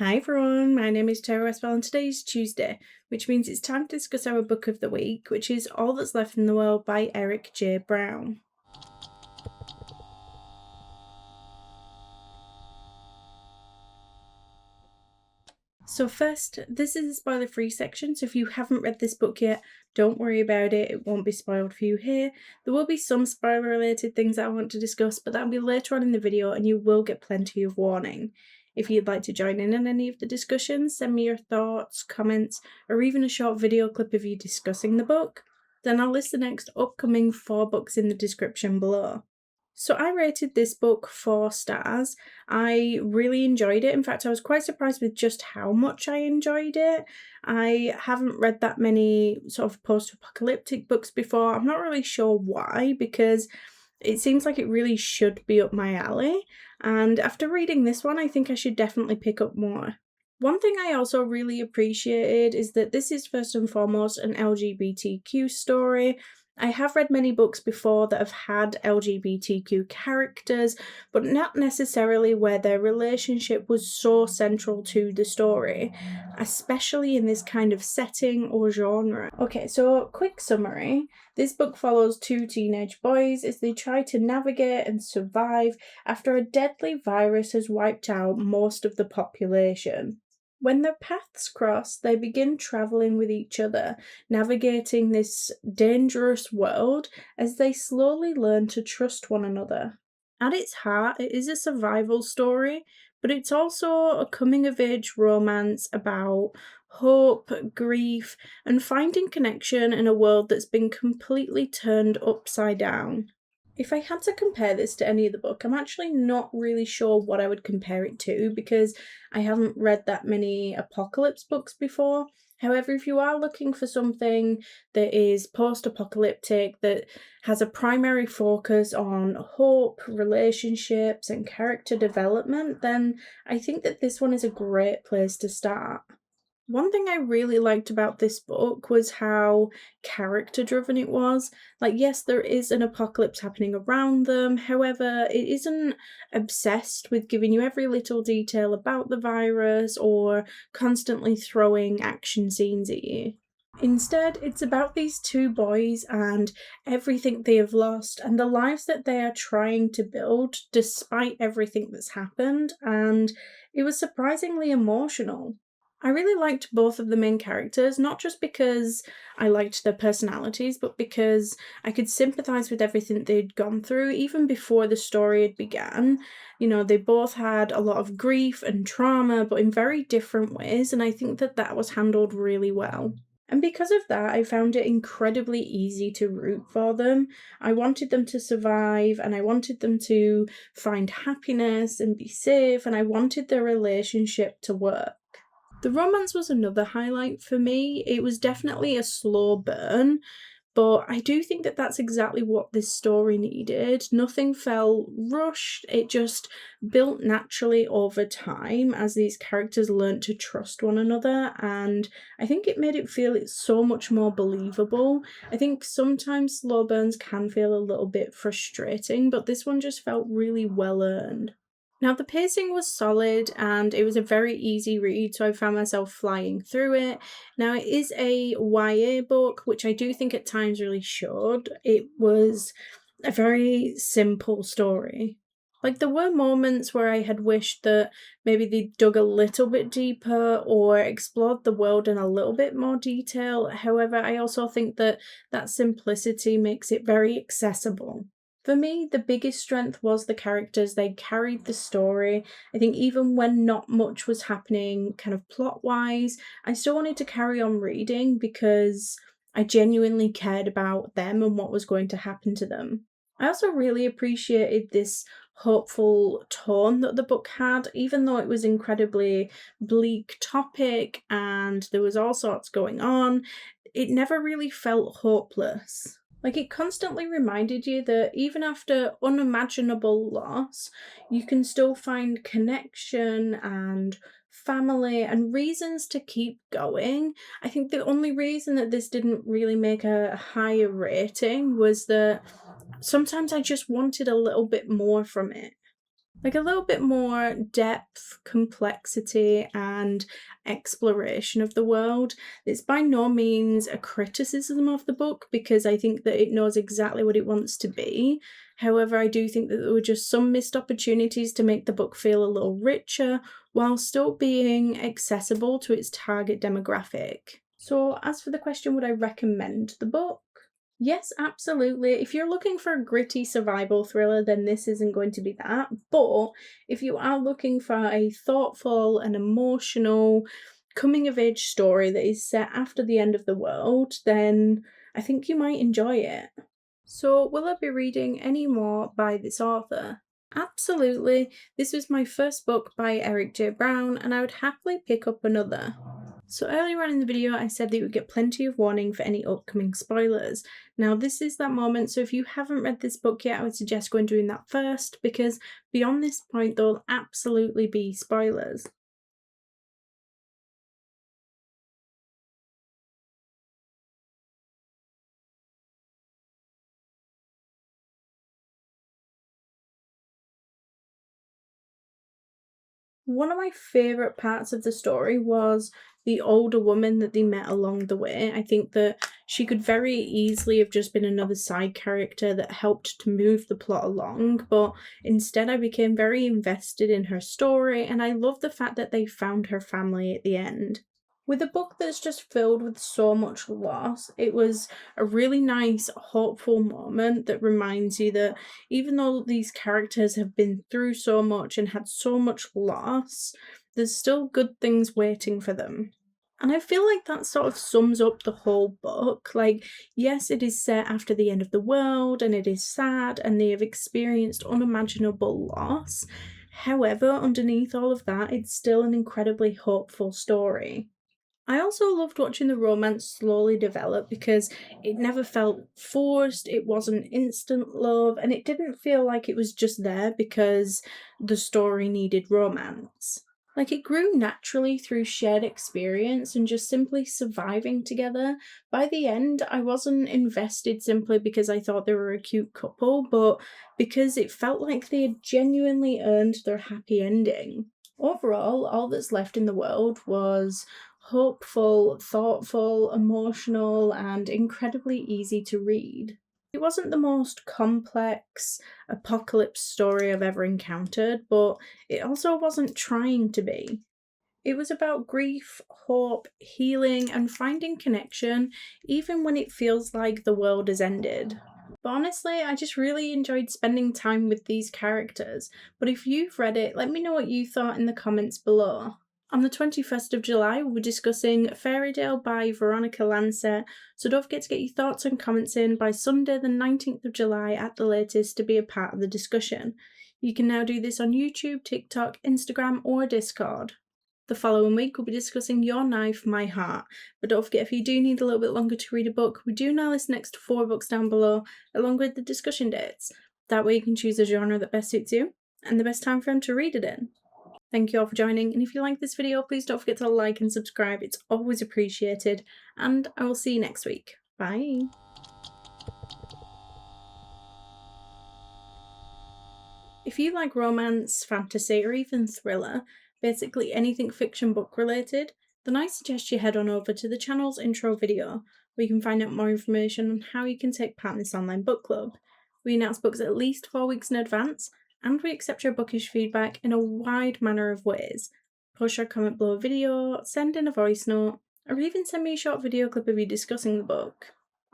Hi everyone, my name is Tara Westwell and today is Tuesday, which means it's time to discuss our book of the week, which is All That's Left in the World by Erik J Brown. So first, this is a spoiler-free section, so if you haven't read this book yet, don't worry about it, it won't be spoiled for you here. There will be some spoiler-related things that I want to discuss, but that'll be later on in the video and you will get plenty of warning. If you'd like to join in on any of the discussions, send me your thoughts, comments, or even a short video clip of you discussing the book, then I'll list the next upcoming 4 books in the description below. So I rated this book 4 stars. I really enjoyed it. In fact, I was quite surprised with just how much I enjoyed it. I haven't read that many sort of post-apocalyptic books before. I'm not really sure why, because it seems like it really should be up my alley. And after reading this one, I think I should definitely pick up more. One thing I also really appreciated is that this is first and foremost an LGBTQ story. I have read many books before that have had LGBTQ characters, but not necessarily where their relationship was so central to the story, especially in this kind of setting or genre. Okay, so quick summary. This book follows 2 teenage boys as they try to navigate and survive after a deadly virus has wiped out most of the population. When their paths cross, they begin travelling with each other, navigating this dangerous world as they slowly learn to trust one another. At its heart, it is a survival story, but it's also a coming-of-age romance about hope, grief, and finding connection in a world that's been completely turned upside down. If I had to compare this to any other book, I'm actually not really sure what I would compare it to because I haven't read that many apocalypse books before. However, if you are looking for something that is post-apocalyptic, that has a primary focus on hope, relationships, and character development, then I think that this one is a great place to start. One thing I really liked about this book was how character driven it was. Like, yes, there is an apocalypse happening around them, however, it isn't obsessed with giving you every little detail about the virus or constantly throwing action scenes at you. Instead, it's about these 2 boys and everything they have lost and the lives that they are trying to build despite everything that's happened, and it was surprisingly emotional. I really liked both of the main characters, not just because I liked their personalities, but because I could sympathise with everything they'd gone through even before the story had began. You know, they both had a lot of grief and trauma, but in very different ways, and I think that that was handled really well. And because of that, I found it incredibly easy to root for them. I wanted them to survive and I wanted them to find happiness and be safe, and I wanted their relationship to work. The romance was another highlight for me. It was definitely a slow burn, but I do think that that's exactly what this story needed. Nothing felt rushed, it just built naturally over time as these characters learnt to trust one another, and I think it made it feel so much more believable. I think sometimes slow burns can feel a little bit frustrating, but this one just felt really well earned. Now, the pacing was solid and it was a very easy read, so I found myself flying through it. Now, it is a YA book, which I do think at times really showed. It was a very simple story. Like, there were moments where I had wished that maybe they dug a little bit deeper or explored the world in a little bit more detail. However, I also think that that simplicity makes it very accessible. For me, the biggest strength was the characters. They carried the story. I think even when not much was happening, kind of plot wise, I still wanted to carry on reading because I genuinely cared about them and what was going to happen to them. I also really appreciated this hopeful tone that the book had, even though it was incredibly bleak topic and there was all sorts going on, it never really felt hopeless. Like, it constantly reminded you that even after unimaginable loss, you can still find connection and family and reasons to keep going. I think the only reason that this didn't really make a higher rating was that sometimes I just wanted a little bit more from it. Like a little bit more depth, complexity, and exploration of the world. It's by no means a criticism of the book because I think that it knows exactly what it wants to be. However, I do think that there were just some missed opportunities to make the book feel a little richer while still being accessible to its target demographic. So, as for the question, would I recommend the book? Yes, absolutely. If you're looking for a gritty survival thriller, then this isn't going to be that. But if you are looking for a thoughtful and emotional coming of age story that is set after the end of the world, then I think you might enjoy it. So, will I be reading any more by this author? Absolutely. This was my first book by Erik J Brown, and I would happily pick up another. So earlier on in the video, I said that you would get plenty of warning for any upcoming spoilers. Now this is that moment, so if you haven't read this book yet, I would suggest going doing that first, because beyond this point, there'll absolutely be spoilers. One of my favourite parts of the story was the older woman that they met along the way. I think that she could very easily have just been another side character that helped to move the plot along, but instead I became very invested in her story, and I love the fact that they found her family at the end. With a book that's just filled with so much loss, it was a really nice, hopeful moment that reminds you that even though these characters have been through so much and had so much loss, there's still good things waiting for them. And I feel like that sort of sums up the whole book. Like, yes, it is set after the end of the world and it is sad and they have experienced unimaginable loss. However, underneath all of that, it's still an incredibly hopeful story. I also loved watching the romance slowly develop because it never felt forced, it wasn't instant love, and it didn't feel like it was just there because the story needed romance. Like it grew naturally through shared experience and just simply surviving together. By the end, I wasn't invested simply because I thought they were a cute couple, but because it felt like they had genuinely earned their happy ending. Overall, all that's left in the world was hopeful, thoughtful, emotional, and incredibly easy to read. It wasn't the most complex apocalypse story I've ever encountered, but it also wasn't trying to be. It was about grief, hope, healing, and finding connection, even when it feels like the world has ended. But honestly, I just really enjoyed spending time with these characters. But if you've read it, let me know what you thought in the comments below. On the 21st of July, we'll be discussing Fairydale by Veronica Lancet, so don't forget to get your thoughts and comments in by Sunday the 19th of July at the latest to be a part of the discussion. You can now do this on YouTube, TikTok, Instagram, or Discord. The following week, we'll be discussing Your Knife, My Heart. But don't forget, if you do need a little bit longer to read a book, we do now list next to 4 books down below, along with the discussion dates. That way you can choose a genre that best suits you, and the best time frame to read it in. Thank you all for joining, and if you like this video, please don't forget to like and subscribe. It's always appreciated, and I will see you next week. Bye! If you like romance, fantasy, or even thriller, basically anything fiction book related, then I suggest you head on over to the channel's intro video, where you can find out more information on how you can take part in this online book club. We announce books at least 4 weeks in advance, and we accept your bookish feedback in a wide manner of ways. Post your comment below a video, send in a voice note, or even send me a short video clip of you discussing the book.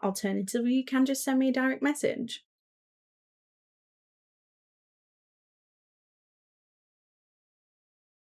Alternatively, you can just send me a direct message.